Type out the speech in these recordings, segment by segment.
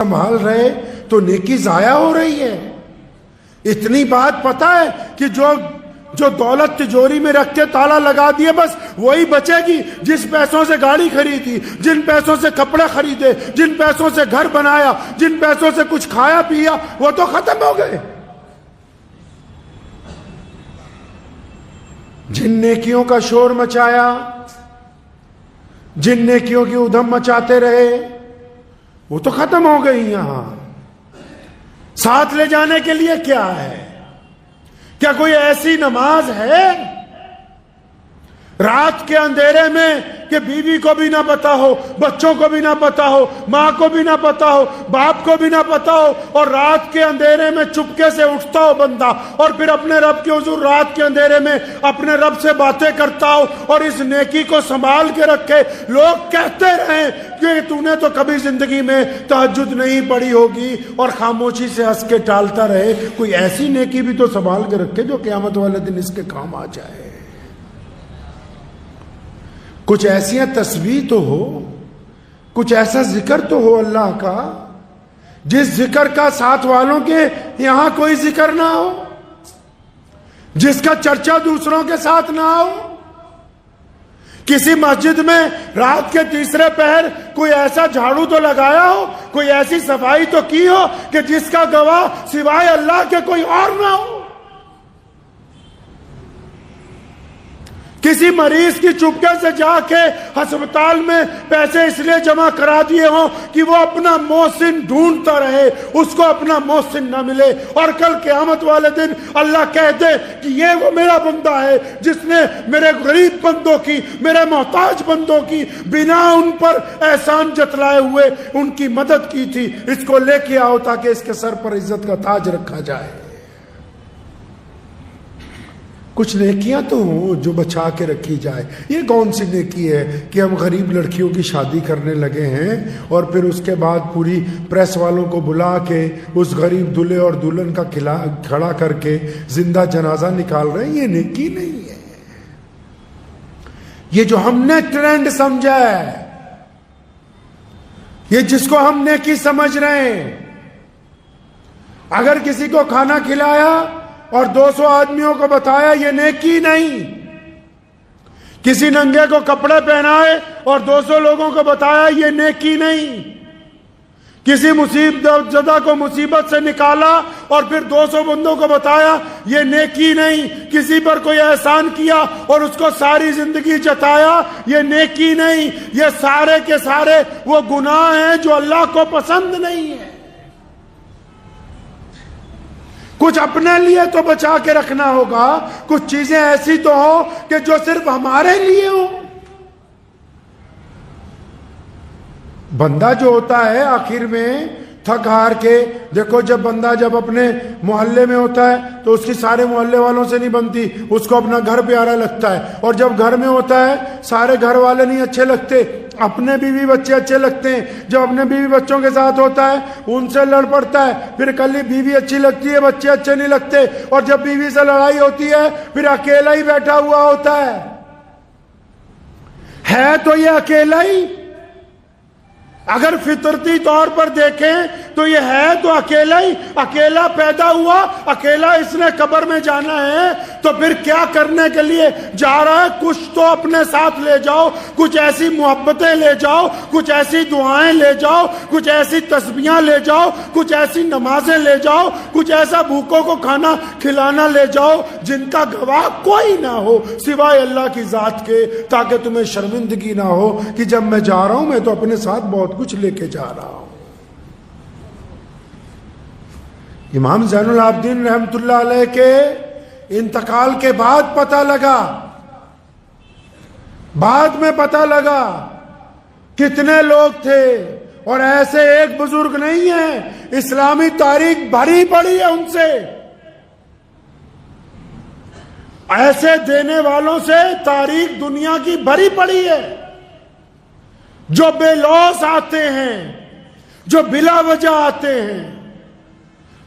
سنبھال رہے تو نیکی ضائع ہو رہی ہے. اتنی بات پتہ ہے کہ جو دولت تجوری میں رکھ کے تالا لگا دیے بس وہی بچے گی. جس پیسوں سے گاڑی خریدی، جن پیسوں سے کپڑے خریدے، جن پیسوں سے گھر بنایا، جن پیسوں سے کچھ کھایا پیا، وہ تو ختم ہو گئے. جن نیکیوں کا شور مچایا، جن نیکیوں کی ادھم مچاتے رہے، وہ تو ختم ہو گئی. یہاں ساتھ لے جانے کے لیے کیا ہے؟ کیا کوئی ایسی نماز ہے رات کے اندھیرے میں کہ بیوی کو بھی نہ پتا ہو، بچوں کو بھی نہ پتا ہو، ماں کو بھی نہ پتا ہو، باپ کو بھی نہ پتا ہو، اور رات کے اندھیرے میں چپکے سے اٹھتا ہو بندہ اور پھر اپنے رب کے حضور رات کے اندھیرے میں اپنے رب سے باتیں کرتا ہو اور اس نیکی کو سنبھال کے رکھے؟ لوگ کہتے رہیں کہ تو نے تو کبھی زندگی میں تہجد نہیں پڑھی ہوگی، اور خاموشی سے ہنس کے ٹالتا رہے. کوئی ایسی نیکی بھی تو سنبھال کے رکھے جو قیامت والے دن اس کے کام آ جائے. کچھ ایسیاں تسبیح تو ہو، کچھ ایسا ذکر تو ہو اللہ کا جس ذکر کا ساتھ والوں کے یہاں کوئی ذکر نہ ہو، جس کا چرچا دوسروں کے ساتھ نہ ہو. کسی مسجد میں رات کے تیسرے پہر کوئی ایسا جھاڑو تو لگایا ہو، کوئی ایسی صفائی تو کی ہو کہ جس کا گواہ سوائے اللہ کے کوئی اور نہ ہو. کسی مریض کی چپکے سے جا کے ہسپتال میں پیسے اس لیے جمع کرا دیے ہوں کہ وہ اپنا محسن ڈھونڈتا رہے، اس کو اپنا محسن نہ ملے، اور کل قیامت والے دن اللہ کہہ دے کہ یہ وہ میرا بندہ ہے جس نے میرے غریب بندوں کی، میرے محتاج بندوں کی بنا ان پر احسان جتلائے ہوئے ان کی مدد کی تھی. اس کو لے کے آؤ تاکہ اس کے سر پر عزت کا تاج رکھا جائے. کچھ نیکیاں تو ہوں جو بچا کے رکھی جائے. یہ کون سی نیکی ہے کہ ہم غریب لڑکیوں کی شادی کرنے لگے ہیں اور پھر اس کے بعد پوری پریس والوں کو بلا کے اس غریب دلہے اور دلہن کا کھڑا کر کے زندہ جنازہ نکال رہے ہیں؟ یہ نیکی نہیں ہے. یہ جو ہم نے ٹرینڈ سمجھا ہے، یہ جس کو ہم نیکی سمجھ رہے ہیں، اگر کسی کو کھانا کھلایا اور 200 آدمیوں کو بتایا، یہ نیکی نہیں. کسی ننگے کو کپڑے پہنائے اور 200 لوگوں کو بتایا، یہ نیکی نہیں. کسی مصیبت زدہ کو مصیبت سے نکالا اور پھر 200 بندوں کو بتایا، یہ نیکی نہیں. کسی پر کوئی احسان کیا اور اس کو ساری زندگی جتایا، یہ نیکی نہیں. یہ سارے کے سارے وہ گناہ ہیں جو اللہ کو پسند نہیں ہے. کچھ اپنے لیے تو بچا کے رکھنا ہوگا، کچھ چیزیں ایسی تو ہو کہ جو صرف ہمارے لیے ہو. بندہ جو ہوتا ہے آخر میں تھک ہار کے، دیکھو جب بندہ جب اپنے محلے میں ہوتا ہے تو اس کی سارے محلے والوں سے نہیں بنتی، اس کو اپنا گھر پیارا لگتا ہے. اور جب گھر میں ہوتا ہے سارے گھر والے نہیں اچھے لگتے، اپنے بیوی بچے اچھے لگتے ہیں. جب اپنے بیوی بچوں کے ساتھ ہوتا ہے ان سے لڑ پڑتا ہے، پھر کل بیوی اچھی لگتی ہے، بچے اچھے نہیں لگتے. اور جب بیوی سے لڑائی ہوتی ہے پھر اکیلا ہی بیٹھا ہوا ہوتا ہے تو یہ اکیلا ہی. اگر فطرتی طور پر دیکھیں تو یہ ہے تو اکیلا ہی. اکیلا پیدا ہوا، اکیلا اس نے قبر میں جانا ہے، تو پھر کیا کرنے کے لیے جا رہا ہے؟ کچھ تو اپنے ساتھ لے جاؤ، کچھ ایسی محبتیں لے جاؤ، کچھ ایسی دعائیں لے جاؤ، کچھ ایسی تسبیحاں لے جاؤ، کچھ ایسی نمازیں لے جاؤ، کچھ ایسا بھوکوں کو کھانا کھلانا لے جاؤ جن کا گواہ کوئی نہ ہو سوائے اللہ کی ذات کے، تاکہ تمہیں شرمندگی نہ ہو کہ جب میں جا رہا ہوں میں تو اپنے ساتھ بہت کچھ لے کے جا رہا ہوں. امام زین العابدین رحمت اللہ علیہ کے انتقال کے بعد پتہ لگا، بعد میں پتہ لگا کتنے لوگ تھے، اور ایسے ایک بزرگ نہیں ہیں، اسلامی تاریخ بھری پڑی ہے ان سے. ایسے دینے والوں سے تاریخ دنیا کی بھری پڑی ہے، جو بے لوث آتے ہیں، جو بلا وجہ آتے ہیں.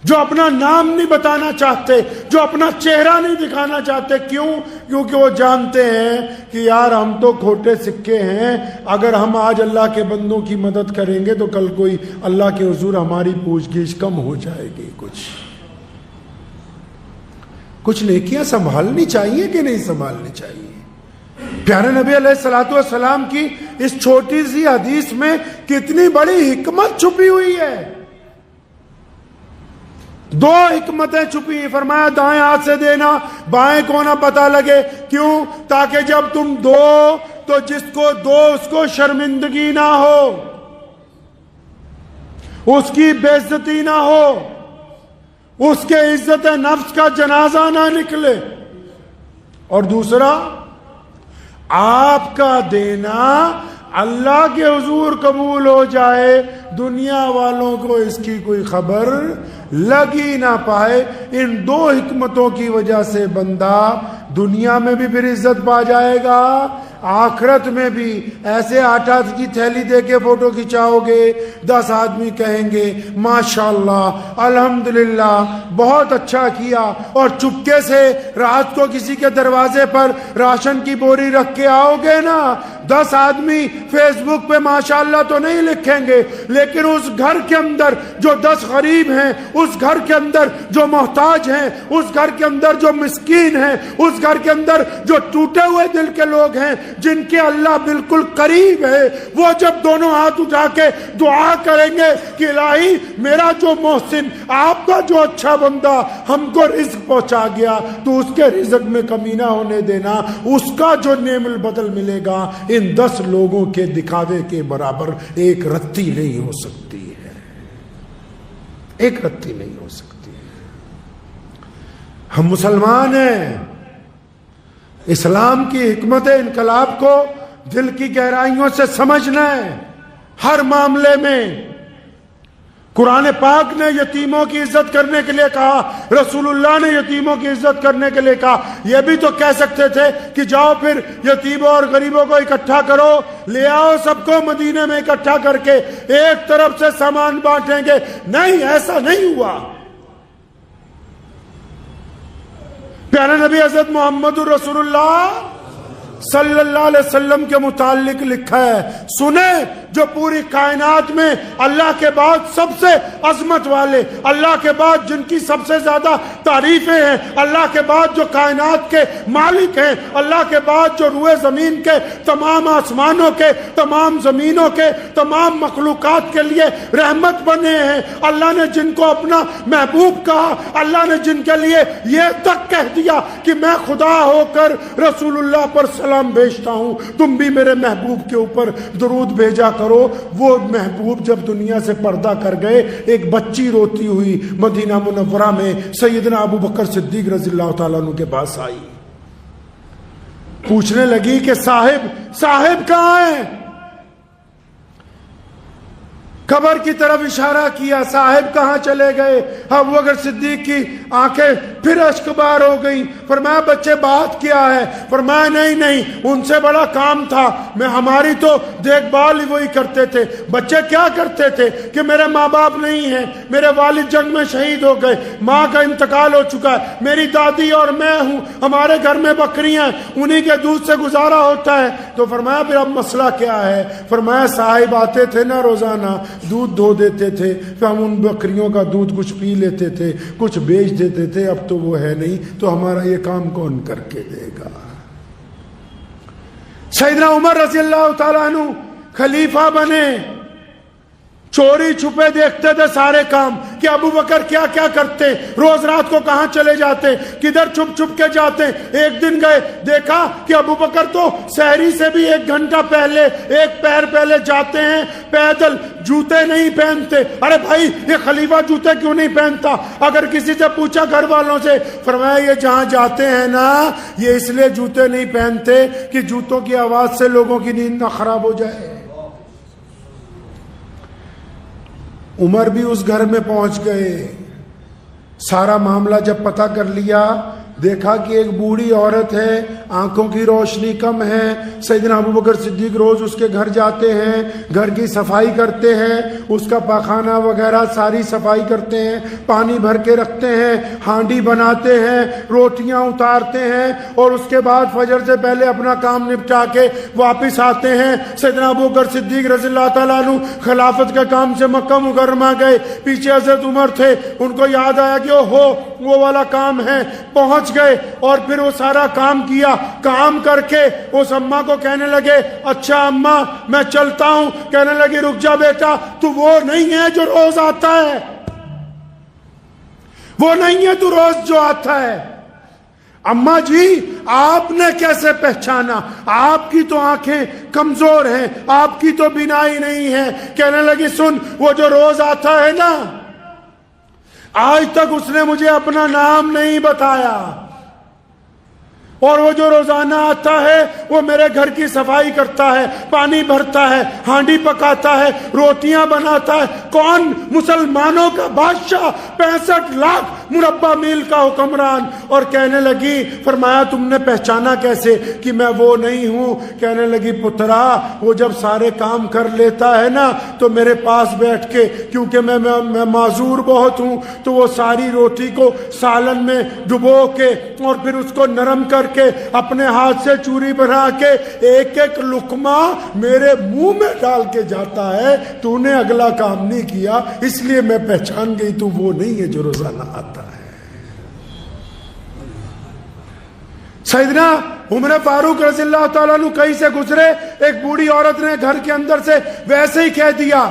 جو اپنا نام نہیں بتانا چاہتے، جو اپنا چہرہ نہیں دکھانا چاہتے. کیوں؟ کیونکہ وہ جانتے ہیں کہ یار ہم تو کھوٹے سکے ہیں، اگر ہم آج اللہ کے بندوں کی مدد کریں گے تو کل کوئی اللہ کے حضور ہماری پوچھ گچھ کم ہو جائے گی. کچھ نیکیاں سنبھالنی چاہیے کہ نہیں سنبھالنی چاہیے؟ پیارے نبی علیہ الصلوۃ والسلام کی اس چھوٹی سی حدیث میں کتنی بڑی حکمت چھپی ہوئی ہے. 2 حکمتیں چھپی ہیں. فرمایا دائیں ہاتھ سے دینا، بائیں کو نہ پتہ لگے. کیوں؟ تاکہ جب تم دو تو جس کو دو اس کو شرمندگی نہ ہو، اس کی بے عزتی نہ ہو، اس کے عزت نفس کا جنازہ نہ نکلے. اور دوسرا، آپ کا دینا اللہ کے حضور قبول ہو جائے، دنیا والوں کو اس کی کوئی خبر لگ ہی نہ پائے. ان 2 حکمتوں کی وجہ سے بندہ دنیا میں بھی پھر عزت پا جائے گا، آخرت میں بھی. ایسے آٹا کی تھیلی دے کے فوٹو کھچاؤ گے، 10 آدمی کہیں گے ماشاءاللہ الحمدللہ بہت اچھا کیا، اور چپکے سے رات کو کسی کے دروازے پر راشن کی بوری رکھ کے آؤ گے نا، 10 آدمی فیس بک پہ ماشاءاللہ تو نہیں لکھیں گے، لیکن اس گھر کے اندر جو 10 غریب ہیں، اس گھر کے اندر جو محتاج ہیں، اس گھر کے اندر جو مسکین ہیں، اس گھر کے اندر جو ٹوٹے ہوئے دل کے لوگ ہیں، جن کے اللہ بالکل قریب ہے، وہ جب دونوں ہاتھ اٹھا کے دعا کریں گے کہ الہی میرا جو محسن، آپ کا جو اچھا بندہ ہم کو رزق پہنچا گیا، تو اس کے رزق میں کمی نہ ہونے دینا، اس کا جو نعم البدل ملے گا ان 10 لوگوں کے دکھاوے کے برابر ایک رتی نہیں ہو سکتی ہے، ایک رتی نہیں ہو سکتی ہے. ہم مسلمان ہیں، اسلام کی حکمت انقلاب کو دل کی گہرائیوں سے سمجھنا ہے. ہر معاملے میں قرآن پاک نے یتیموں کی عزت کرنے کے لیے کہا، رسول اللہ نے یتیموں کی عزت کرنے کے لیے کہا. یہ بھی تو کہہ سکتے تھے کہ جاؤ پھر یتیموں اور غریبوں کو اکٹھا کرو، لے آؤ سب کو مدینے میں اکٹھا کر کے ایک طرف سے سامان بانٹیں گے. نہیں، ایسا نہیں ہوا. پیارے نبی حضرت محمد الرسول اللہ صلی اللہ علیہ وسلم کے متعلق لکھا ہے، سنیں، جو پوری کائنات میں اللہ کے بعد سب سے عظمت والے، اللہ کے بعد جن کی سب سے زیادہ تعریفیں ہیں، اللہ کے بعد جو کائنات کے مالک ہیں، اللہ کے بعد جو روئے زمین کے تمام آسمانوں کے، تمام زمینوں کے، تمام مخلوقات کے لیے رحمت بنے ہیں، اللہ نے جن کو اپنا محبوب کہا، اللہ نے جن کے لیے یہ تک کہہ دیا کہ میں خدا ہو کر رسول اللہ پر سلام بھیجتا ہوں، تم بھی میرے محبوب کے اوپر درود بھیجا کرو. وہ محبوب جب دنیا سے پردہ کر گئے، ایک بچی روتی ہوئی مدینہ منورہ میں سیدنا ابو بکر صدیق رضی اللہ تعالیٰ عنہ کے پاس آئی، پوچھنے لگی کہ صاحب کہاں ہیں؟ قبر کی طرف اشارہ کیا، صاحب کہاں چلے گئے؟ ابو بکر صدیق کی آنکھیں پھر اشک بار ہو گئیں. فرمایا بچے بات کیا ہے؟ فرمایا نہیں ان سے بڑا کام تھا، میں ہماری تو دیکھ بھال ہی وہی کرتے تھے. بچے کیا کرتے تھے کہ میرے ماں باپ نہیں ہیں، میرے والد جنگ میں شہید ہو گئے، ماں کا انتقال ہو چکا ہے، میری دادی اور میں ہوں، ہمارے گھر میں بکریاں ہیں، انہی کے دودھ سے گزارا ہوتا ہے. تو فرمایا پھر اب مسئلہ کیا ہے؟ فرمایا صاحب آتے تھے نا روزانہ، دودھ دھو دیتے تھے، پھر ہم ان بکریوں کا دودھ کچھ پی لیتے تھے، کچھ بیچ دیتے تھے، اب تو وہ ہے نہیں، تو ہمارا یہ کام کون کر کے دے گا؟ سیدنا عمر رضی اللہ تعالیٰ عنہ خلیفہ بنے، چوری چھپے دیکھتے تھے سارے کام کہ ابو بکر کیا کیا کرتے، روز رات کو کہاں چلے جاتے، کدھر چھپ چھپ کے جاتے. ایک دن گئے، دیکھا کہ ابو بکر تو سحری سے بھی 1 گھنٹہ پہلے، 1 پیر پہلے جاتے ہیں پیدل، جوتے نہیں پہنتے. ارے بھائی یہ خلیفہ جوتے کیوں نہیں پہنتا؟ اگر کسی سے پوچھا گھر والوں سے، فرمایا یہ جہاں جاتے ہیں نا، یہ اس لیے جوتے نہیں پہنتے کہ جوتوں کی آواز سے لوگوں کی نیند نہ خراب ہو جائے. عمر بھی اس گھر میں پہنچ گئے، سارا معاملہ جب پتہ کر لیا دیکھا کہ ایک بوڑھی عورت ہے, آنکھوں کی روشنی کم ہے. سیدنا ابوبکر صدیق روز اس کے گھر جاتے ہیں, گھر کی صفائی کرتے ہیں, اس کا پاخانہ وغیرہ ساری صفائی کرتے ہیں, پانی بھر کے رکھتے ہیں, ہانڈی بناتے ہیں, روٹیاں اتارتے ہیں, اور اس کے بعد فجر سے پہلے اپنا کام نپٹا کے واپس آتے ہیں. سیدنا ابوبکر صدیق رضی اللہ تعالیٰ عنہ خلافت کے کام سے مکہ مکرمہ گئے, پیچھے حضرت عمر تھے, ان کو یاد آیا کہ وہ والا کام ہے, پہنچ گئے اور پھر وہ سارا کام کیا. کام کر کے اس اماں کو کہنے لگے اچھا اماں میں چلتا ہوں. کہنے لگی رک جا بیٹا, تو وہ نہیں ہے جو روز آتا ہے, وہ نہیں ہے تو روز جو آتا ہے. اماں جی آپ نے کیسے پہچانا, آپ کی تو آنکھیں کمزور ہیں, آپ کی تو بینائی نہیں ہے. کہنے لگی سن, وہ جو روز آتا ہے نا, آج تک اس نے مجھے اپنا نام نہیں بتایا, اور وہ جو روزانہ آتا ہے وہ میرے گھر کی صفائی کرتا ہے, پانی بھرتا ہے, ہانڈی پکاتا ہے, روٹیاں بناتا ہے. کون؟ مسلمانوں کا بادشاہ, 65 لاکھ مربع میل کا حکمران. اور کہنے لگی, فرمایا تم نے پہچانا کیسے کہ میں وہ نہیں ہوں؟ کہنے لگی پترا وہ جب سارے کام کر لیتا ہے نا تو میرے پاس بیٹھ کے, کیونکہ میں معذور بہت ہوں, تو وہ ساری روٹی کو سالن میں ڈبو کے اور پھر اس کو نرم کر کے اپنے ہاتھ سے چوری بنا کے ایک ایک لقمہ میرے منہ میں ڈال کے جاتا ہے. تو نے اگلا کام نہیں کیا, اس لیے میں پہچان گئی تو وہ نہیں ہے جو روزانہ آتا ہے. سیدنا عمر فاروق رضی اللہ تعالیٰ عنہ کہیں سے گزرے, ایک بوڑھی عورت نے گھر کے اندر سے ویسے ہی کہہ دیا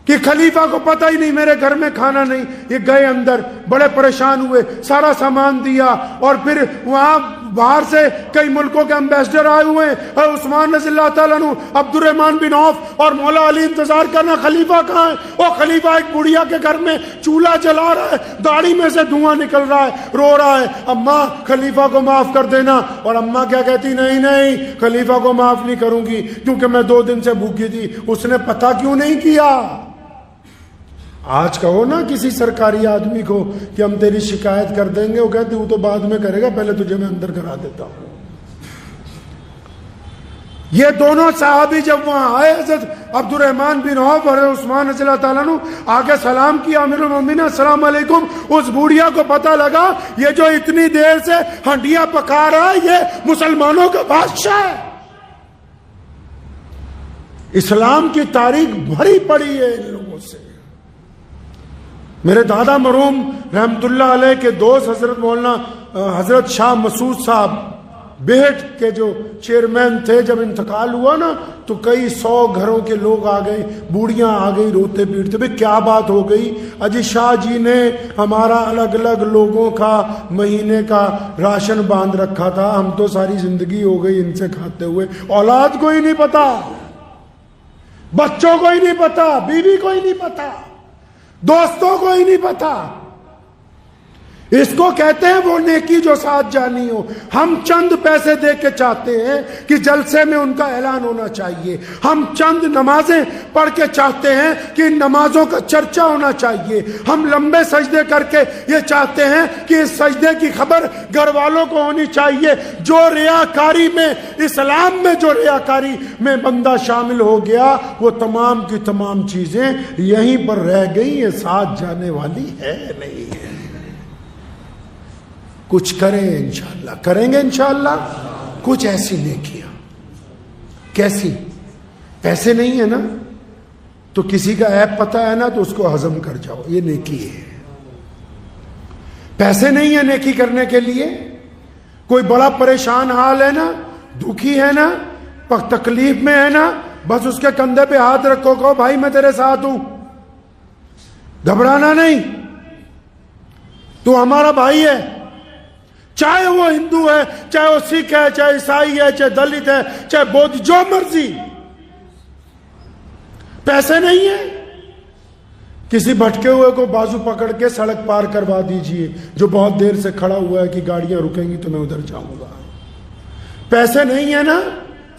کہ خلیفہ کو پتہ ہی نہیں میرے گھر میں کھانا نہیں. یہ گئے اندر, بڑے پریشان ہوئے, سارا سامان دیا, اور پھر وہاں باہر سے کئی ملکوں کے امبیسڈر آئے ہوئے ہیں, اور عثمان رضی اللہ تعالیٰ عنہ, عبد الرحمن بن عوف اور مولا علی انتظار کرنا خلیفہ کہاں ہے. وہ خلیفہ ایک بڑھیا کے گھر میں چولہا جلا رہا ہے, داڑھی میں سے دھواں نکل رہا ہے, رو رہا ہے اماں خلیفہ کو معاف کر دینا. اور اماں کیا کہتی, نہیں خلیفہ کو معاف نہیں کروں گی کیونکہ میں 2 دن سے بھوکی تھی. اس نے پتہ کیوں نہیں کیا؟ آج کہو نا کسی سرکاری آدمی کو کہ ہم تیری شکایت کر دیں گے, وہ کہتے وہ تو بعد میں کرے گا, پہلے تجھے میں اندر کرا دیتا ہوں. یہ دونوں صحابی جب وہاں آئے, حضرت عبد الرحمن بن عوف اور عثمان رضی اللہ تعالیٰ عنہ آگے سلام کیا, امیر المومنین السلام علیکم. اس بوڑھیا کو پتہ لگا یہ جو اتنی دیر سے ہنڈیاں پکا رہا ہے یہ مسلمانوں کا بادشاہ ہے. اسلام کی تاریخ بھری پڑی ہے ان لوگوں سے. میرے دادا مرحوم رحمت اللہ علیہ کے دوست حضرت شاہ مسعود صاحب بیٹ کے جو چیئرمین تھے, جب انتقال ہوا نا تو کئی 100 گھروں کے لوگ آ گئے, بوڑھیاں آ گئی روتے پیٹتے, بھئی کیا بات ہو گئی؟ اجی شاہ جی نے ہمارا الگ الگ لوگوں کا مہینے کا راشن باندھ رکھا تھا, ہم تو ساری زندگی ہو گئی ان سے کھاتے ہوئے, اولاد کو ہی نہیں پتا, بچوں کو ہی نہیں پتا, بیوی کو ہی نہیں پتا, دوستوں کو ہی نہیں پتا. اس کو کہتے ہیں وہ نیکی جو ساتھ جانی ہو. ہم چند پیسے دے کے چاہتے ہیں کہ جلسے میں ان کا اعلان ہونا چاہیے, ہم چند نمازیں پڑھ کے چاہتے ہیں کہ ان نمازوں کا چرچا ہونا چاہیے, ہم لمبے سجدے کر کے یہ چاہتے ہیں کہ اس سجدے کی خبر گھر والوں کو ہونی چاہیے. جو ریاکاری میں, اسلام میں جو ریاکاری میں بندہ شامل ہو گیا وہ تمام کی تمام چیزیں یہیں پر رہ گئی ہیں, ساتھ جانے والی ہے نہیں ہے. کچھ کریں انشاءاللہ, کریں گے انشاءاللہ کچھ ایسی نیکیاں. کیسی؟ پیسے نہیں ہے نا تو کسی کا عیب پتہ ہے نا تو اس کو ہضم کر جاؤ, یہ نیکی ہے. پیسے نہیں ہے نیکی کرنے کے لیے, کوئی بڑا پریشان حال ہے نا, دکھی ہے نا, تکلیف میں ہے نا, بس اس کے کندھے پہ ہاتھ رکھو, کہو بھائی میں تیرے ساتھ ہوں, گھبرانا نہیں, تو ہمارا بھائی ہے, چاہے وہ ہندو ہے, چاہے وہ سکھ ہے, چاہے عیسائی ہے, چاہے دلت ہے, چاہے بودھ, جو مرضی. پیسے نہیں ہے, کسی بھٹکے ہوئے کو بازو پکڑ کے سڑک پار کروا دیجئے, جو بہت دیر سے کھڑا ہوا ہے کہ گاڑیاں رکیں گی تو میں ادھر جاؤں گا. پیسے نہیں ہے نا,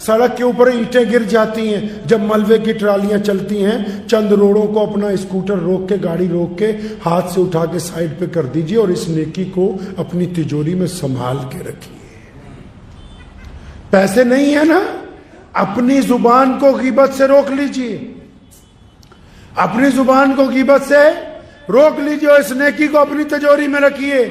سڑک کے اوپر اینٹیں گر جاتی ہیں، جب ملبے کی ٹرالیاں چلتی ہیں، چند روڑوں کو اپنا اسکوٹر روک کے، گاڑی روک کے ہاتھ سے اٹھا کے سائڈ پہ کر دیجئے اور اس نیکی کو اپنی تجوری میں سنبھال کے رکھیے۔ پیسے نہیں ہیں نا، اپنی زبان کو غیبت سے روک لیجئے، اپنی زبان کو غیبت سے روک لیجئے اور اس نیکی کو اپنی تجوری میں رکھیے۔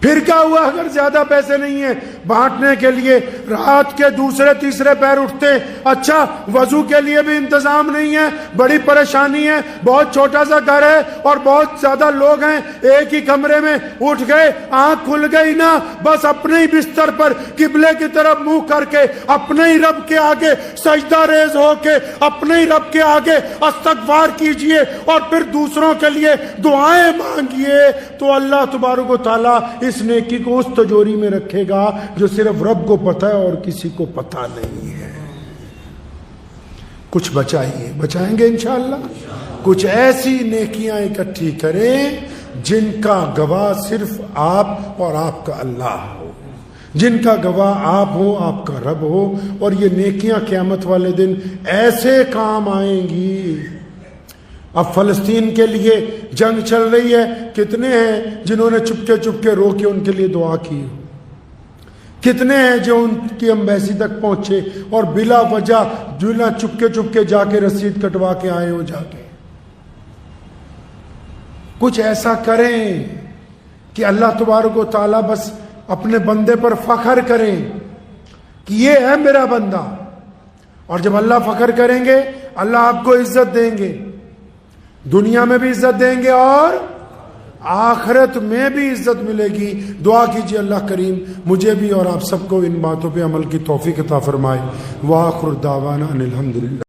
پھر کیا ہوا اگر زیادہ پیسے نہیں ہیں بانٹنے کے لیے؟ رات کے دوسرے تیسرے پیر اٹھتے، اچھا وضو کے لیے بھی انتظام نہیں ہے، بڑی پریشانی ہے، بہت چھوٹا سا گھر ہے اور بہت زیادہ لوگ ہیں، ایک ہی کمرے میں اٹھ گئے، آنکھ کھل گئی نا، بس اپنے ہی بستر پر قبلے کی طرف منہ کر کے اپنے ہی رب کے آگے سجدہ ریز ہو کے اپنے ہی رب کے آگے استغفار کیجئے اور پھر دوسروں کے لیے دعائیں مانگیے، تو اللہ تبارک و تعالیٰ اس نیکی کو اس تجوری میں رکھے گا جو صرف رب کو پتہ ہے اور کسی کو پتہ نہیں ہے۔ کچھ بچائیے، بچائیں گے انشاءاللہ۔ کچھ ایسی نیکیاں اکٹھی کریں جن کا گواہ صرف آپ اور آپ کا اللہ ہو، جن کا گواہ آپ ہو، آپ کا رب ہو، اور یہ نیکیاں قیامت والے دن ایسے کام آئیں گی۔ اب فلسطین کے لیے جنگ چل رہی ہے، کتنے ہیں جنہوں نے چپکے چپکے رو کے ان کے لیے دعا کی ہو؟ کتنے ہیں جو ان کی ایمبیسی تک پہنچے اور بلا وجہ بلا چپکے چپکے جا کے رسید کٹوا کے آئے ہو جا کے؟ کچھ ایسا کریں کہ اللہ تبارک و تعالیٰ بس اپنے بندے پر فخر کریں کہ یہ ہے میرا بندہ، اور جب اللہ فخر کریں گے اللہ آپ کو عزت دیں گے، دنیا میں بھی عزت دیں گے اور آخرت میں بھی عزت ملے گی۔ دعا کیجئے اللہ کریم مجھے بھی اور آپ سب کو ان باتوں پہ عمل کی توفیق عطا فرمائے۔ وآخر دعوانا ان الحمدللہ۔